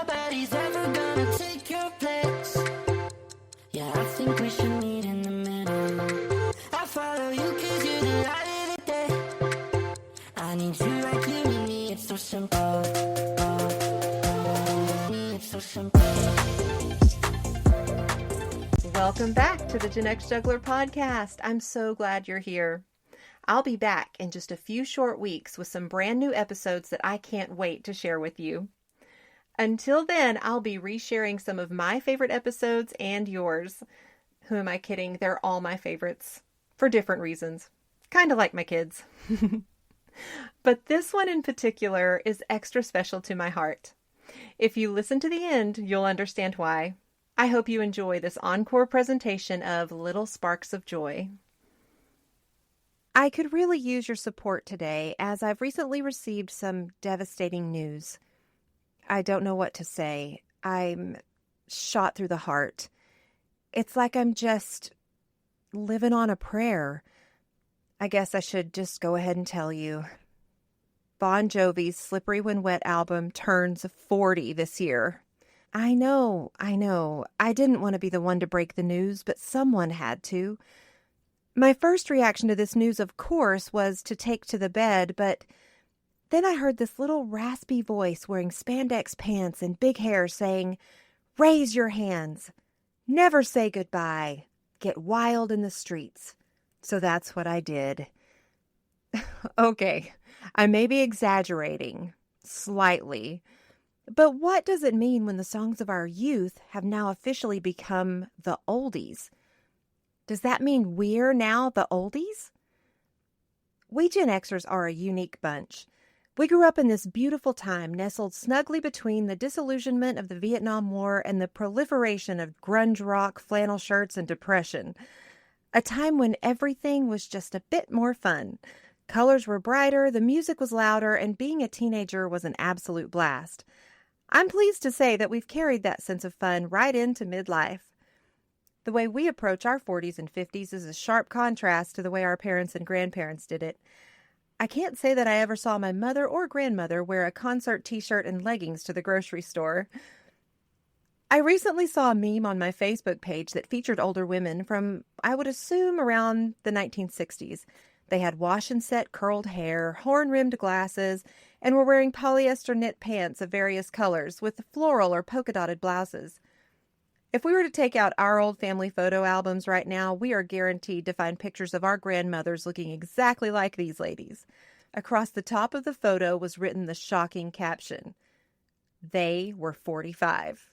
nobody's ever gonna take your place. Yeah, I think we should meet in the middle. I follow you cause you're the light of the day. I need you like you need me, it's so simple. It's so simple. Welcome back to the Gen X Juggler podcast. I'm so glad you're here. I'll be back in just a few short weeks with some brand new episodes that I can't wait to share with you. Until then, I'll be resharing some of my favorite episodes and yours. Who am I kidding? They're all my favorites for different reasons. Kind of like my kids. But this one in particular is extra special to my heart. If you listen to the end, you'll understand why. I hope you enjoy this encore presentation of Little Sparks of Joy. I could really use your support today as I've recently received some devastating news. I don't know what to say. I'm shot through the heart. It's like I'm just living on a prayer. I guess I should just go ahead and tell you. Bon Jovi's Slippery When Wet album turns 40 this year. I know. I didn't want to be the one to break the news, but someone had to. My first reaction to this news, of course, was to take to the bed, but then I heard this little raspy voice wearing spandex pants and big hair saying, "Raise your hands. Never say goodbye. Get wild in the streets." So that's what I did. Okay, I may be exaggerating, slightly. But what does it mean when the songs of our youth have now officially become the oldies? Does that mean we're now the oldies? We Gen Xers are a unique bunch. We grew up in this beautiful time nestled snugly between the disillusionment of the Vietnam War and the proliferation of grunge rock, flannel shirts, and depression. A time when everything was just a bit more fun. Colors were brighter, the music was louder, and being a teenager was an absolute blast. I'm pleased to say that we've carried that sense of fun right into midlife. The way we approach our 40s and 50s is a sharp contrast to the way our parents and grandparents did it. I can't say that I ever saw my mother or grandmother wear a concert t-shirt and leggings to the grocery store. I recently saw a meme on my Facebook page that featured older women from, I would assume, around the 1960s. They had wash and set curled hair, horn-rimmed glasses, and were wearing polyester knit pants of various colors with floral or polka-dotted blouses. If we were to take out our old family photo albums right now, we are guaranteed to find pictures of our grandmothers looking exactly like these ladies. Across the top of the photo was written the shocking caption, "They were 45.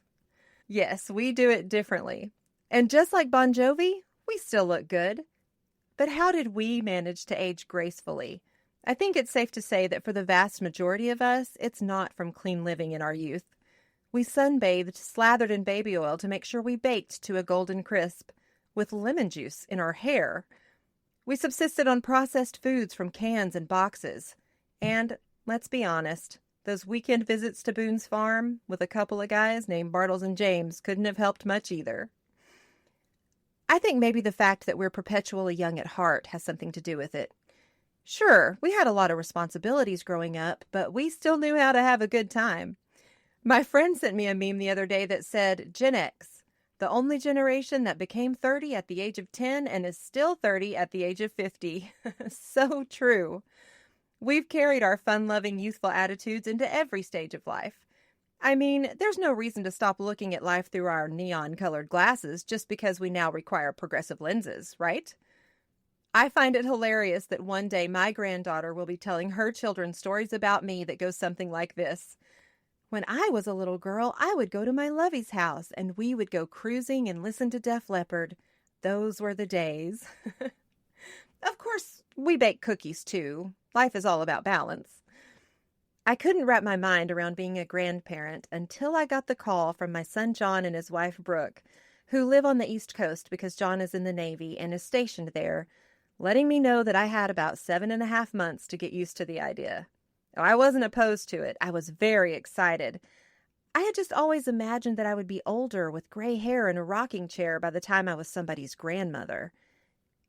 Yes, we do it differently. And just like Bon Jovi, we still look good. But how did we manage to age gracefully? I think it's safe to say that for the vast majority of us, it's not from clean living in our youth. We sunbathed, slathered in baby oil to make sure we baked to a golden crisp, with lemon juice in our hair. We subsisted on processed foods from cans and boxes. And, let's be honest, those weekend visits to Boone's Farm with a couple of guys named Bartles and James couldn't have helped much either. I think maybe the fact that we're perpetually young at heart has something to do with it. Sure, we had a lot of responsibilities growing up, but we still knew how to have a good time. My friend sent me a meme the other day that said, Gen X, the only generation that became 30 at the age of 10 and is still 30 at the age of 50. So true. We've carried our fun-loving, youthful attitudes into every stage of life. I mean, there's no reason to stop looking at life through our neon-colored glasses just because we now require progressive lenses, right? I find it hilarious that one day my granddaughter will be telling her children stories about me that go something like this. When I was a little girl, I would go to my Lovey's house and we would go cruising and listen to Def Leppard. Those were the days. Of course, we bake cookies too. Life is all about balance. I couldn't wrap my mind around being a grandparent until I got the call from my son John and his wife Brooke, who live on the East Coast because John is in the Navy and is stationed there, letting me know that I had about 7.5 months to get used to the idea. I wasn't opposed to it. I was very excited. I had just always imagined that I would be older with gray hair in a rocking chair by the time I was somebody's grandmother.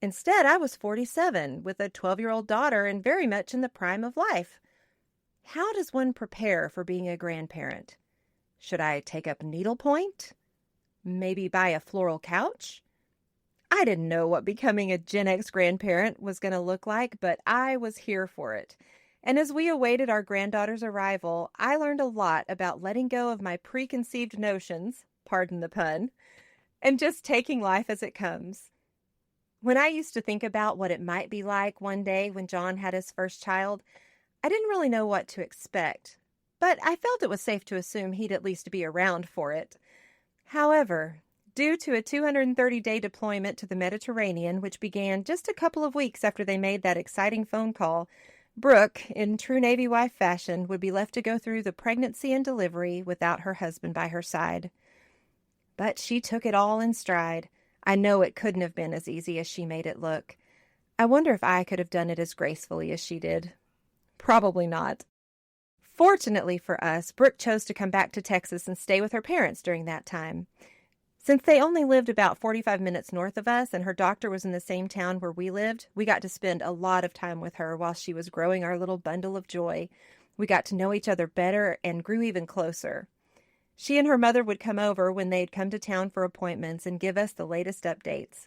Instead, I was 47 with a 12-year-old daughter and very much in the prime of life. How does one prepare for being a grandparent? Should I take up needlepoint? Maybe buy a floral couch? I didn't know what becoming a Gen X grandparent was going to look like, but I was here for it. And as we awaited our granddaughter's arrival, I learned a lot about letting go of my preconceived notions, pardon the pun, and just taking life as it comes. When I used to think about what it might be like one day when John had his first child, I didn't really know what to expect, but I felt it was safe to assume he'd at least be around for it. However, due to a 230-day deployment to the Mediterranean, which began just a couple of weeks after they made that exciting phone call, Brooke, in true Navy wife fashion, would be left to go through the pregnancy and delivery without her husband by her side. But she took it all in stride. I know it couldn't have been as easy as she made it look. I wonder if I could have done it as gracefully as she did. Probably not. Fortunately for us, Brooke chose to come back to Texas and stay with her parents during that time. Since they only lived about 45 minutes north of us and her doctor was in the same town where we lived, we got to spend a lot of time with her while she was growing our little bundle of joy. We got to know each other better and grew even closer. She and her mother would come over when they'd come to town for appointments and give us the latest updates.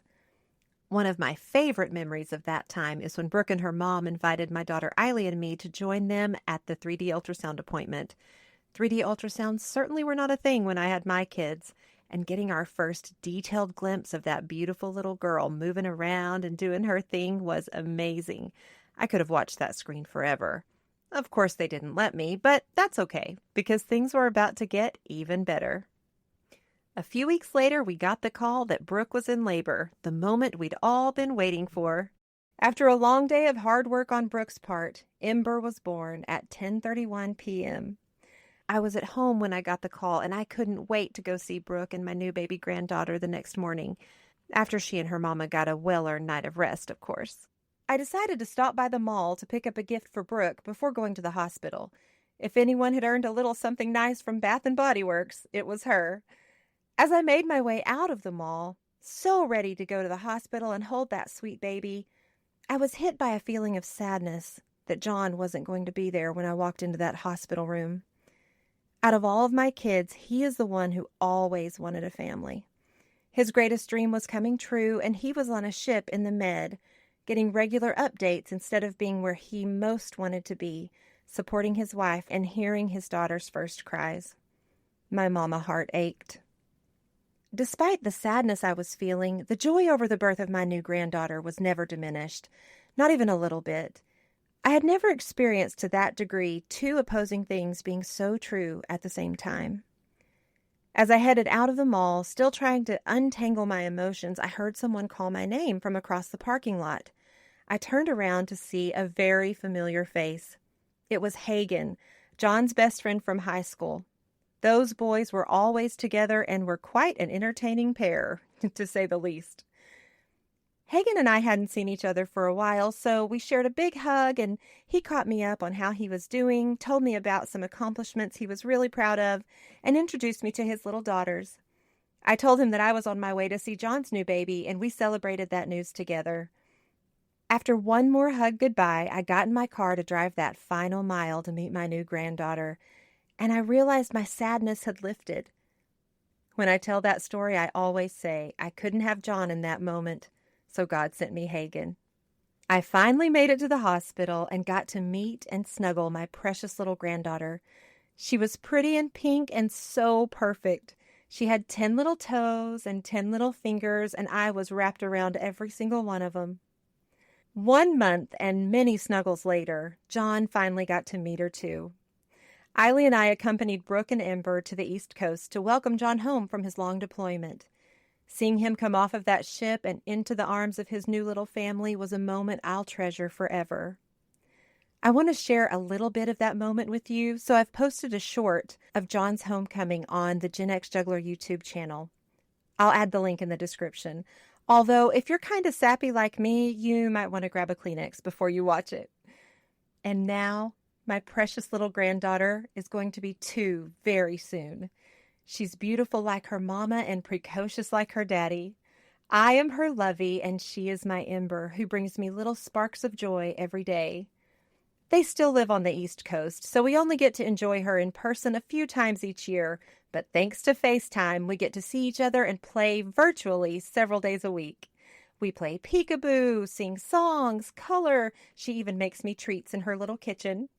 One of my favorite memories of that time is when Brooke and her mom invited my daughter Eiley and me to join them at the 3D ultrasound appointment. 3D ultrasounds certainly were not a thing when I had my kids, and getting our first detailed glimpse of that beautiful little girl moving around and doing her thing was amazing. I could have watched that screen forever. Of course they didn't let me, but that's okay, because things were about to get even better. A few weeks later, we got the call that Brooke was in labor, the moment we'd all been waiting for. After a long day of hard work on Brooke's part, Ember was born at 10:31 p.m. I was at home when I got the call, and I couldn't wait to go see Brooke and my new baby granddaughter the next morning, after she and her mama got a well-earned night of rest, of course. I decided to stop by the mall to pick up a gift for Brooke before going to the hospital. If anyone had earned a little something nice from Bath & Body Works, it was her. As I made my way out of the mall, so ready to go to the hospital and hold that sweet baby, I was hit by a feeling of sadness that John wasn't going to be there when I walked into that hospital room. Out of all of my kids, he is the one who always wanted a family. His greatest dream was coming true, and he was on a ship in the Med, getting regular updates instead of being where he most wanted to be, supporting his wife and hearing his daughter's first cries. My mama heart ached. Despite the sadness I was feeling, the joy over the birth of my new granddaughter was never diminished, not even a little bit. I had never experienced to that degree two opposing things being so true at the same time. As I headed out of the mall, still trying to untangle my emotions, I heard someone call my name from across the parking lot. I turned around to see a very familiar face. It was Hagen, John's best friend from high school. Those boys were always together and were quite an entertaining pair, to say the least. Hagen and I hadn't seen each other for a while, so we shared a big hug, and he caught me up on how he was doing, told me about some accomplishments he was really proud of, and introduced me to his little daughters. I told him that I was on my way to see John's new baby, and we celebrated that news together. After one more hug goodbye, I got in my car to drive that final mile to meet my new granddaughter, and I realized my sadness had lifted. When I tell that story, I always say I couldn't have John in that moment, so God sent me Hagen. I finally made it to the hospital and got to meet and snuggle my precious little granddaughter. She was pretty and pink and so perfect. She had 10 little toes and 10 little fingers, and I was wrapped around every single one of them. 1 month and many snuggles later, John finally got to meet her too. Eiley and I accompanied Brooke and Ember to the East Coast to welcome John home from his long deployment. Seeing him come off of that ship and into the arms of his new little family was a moment I'll treasure forever. I want to share a little bit of that moment with you, so I've posted a short of John's homecoming on the Gen X Juggler YouTube channel. I'll add the link in the description. Although, if you're kind of sappy like me, you might want to grab a Kleenex before you watch it. And now, my precious little granddaughter is going to be 2 very soon. She's beautiful like her mama and precocious like her daddy. I am her lovey, and she is my Ember, who brings me little sparks of joy every day. They still live on the East Coast, so we only get to enjoy her in person a few times each year, but thanks to FaceTime, we get to see each other and play virtually several days a week. We play peekaboo, sing songs, color. She even makes me treats in her little kitchen.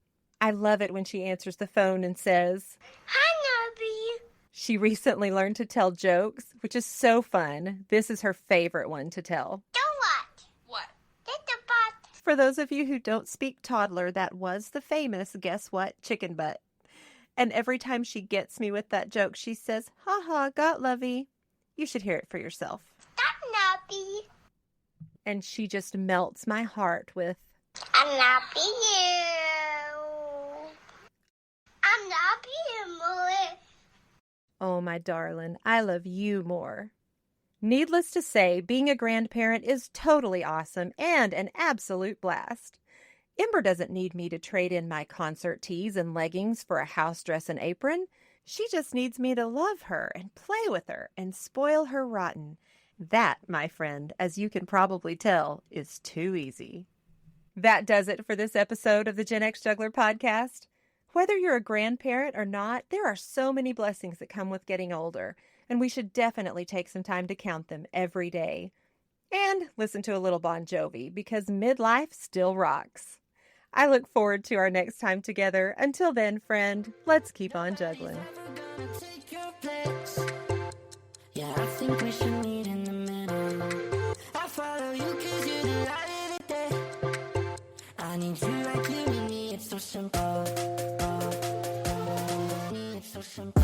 I love it when she answers the phone and says, Hi, Nubby. She recently learned to tell jokes, which is so fun. This is her favorite one to tell. Do what? What? Get the butt. For those of you who don't speak toddler, that was the famous, guess what, chicken butt. And every time she gets me with that joke, she says, ha ha, got lovey. You should hear it for yourself. Stop, Nubby. And she just melts my heart with, I'm Nubby you. I'm Nubby you, Molly. oh, my darling, I love you more. Needless to say, being a grandparent is totally awesome and an absolute blast. Ember doesn't need me to trade in my concert tees and leggings for a house dress and apron. She just needs me to love her and play with her and spoil her rotten. That, my friend, as you can probably tell, is too easy. That does it for this episode of the Gen X Juggler podcast. Whether you're a grandparent or not, there are so many blessings that come with getting older, and we should definitely take some time to count them every day. And listen to a little Bon Jovi, because midlife still rocks. I look forward to our next time together. Until then, friend, let's keep on juggling. Yeah, I think we should meet in the middle. I follow you 'cause you're the light of the day. I need you like you need me, it's so simple. It's so simple.